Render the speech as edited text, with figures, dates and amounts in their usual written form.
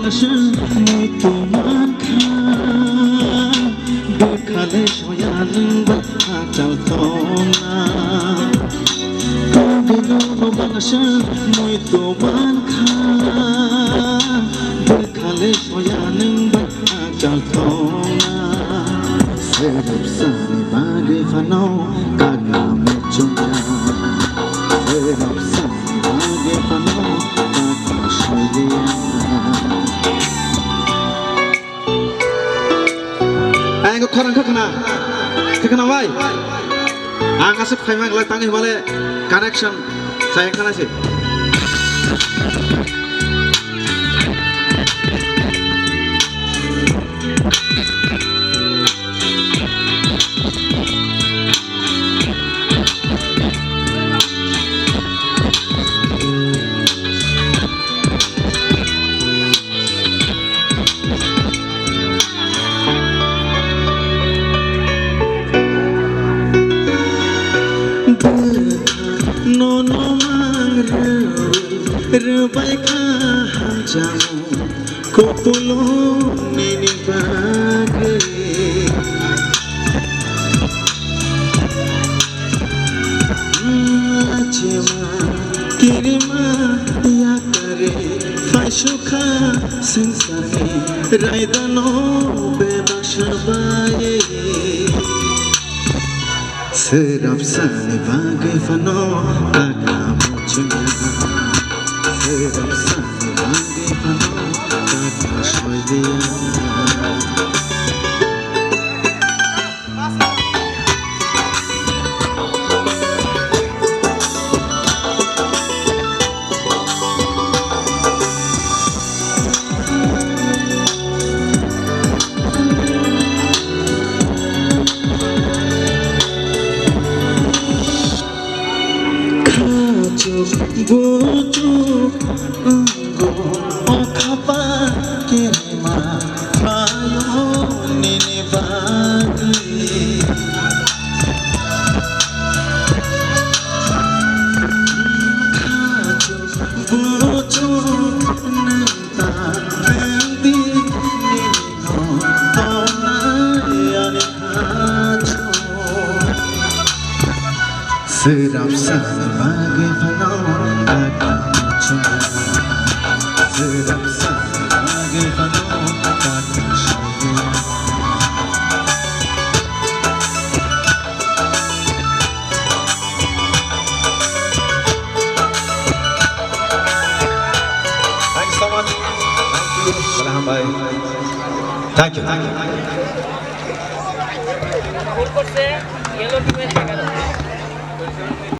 বাংলাদেশে মই তোমার দেখালে সয়ালিং বাচ্চা না বাংলাদেশে মই তোমার দেখালে সয়ালিং বাচ্চা না Serap sani bagi fano kagna mechunya Serap sani bagi fano kagna shoydiya Ayo koran kakana bhai ang asip khaimang lai tangi male connection saya kana sih Nono mangre rebai kaham jamu kopulo nini bage Acema kirima ya kare faishuka sinsani raidano bebashabaye Serap sani bagi fano kagna mechunya Serap sani bagi fano kagna shoydiya Bojo anggo okapa kirima ayo nini bagi bojo nanta nanti nino tonayane hajo Serap sani bagi fano kagna mechunya Serap sani bagi fano kagna shoydiya Thank you so much. Thank you. Salaam bhai. Thank you. Thank you.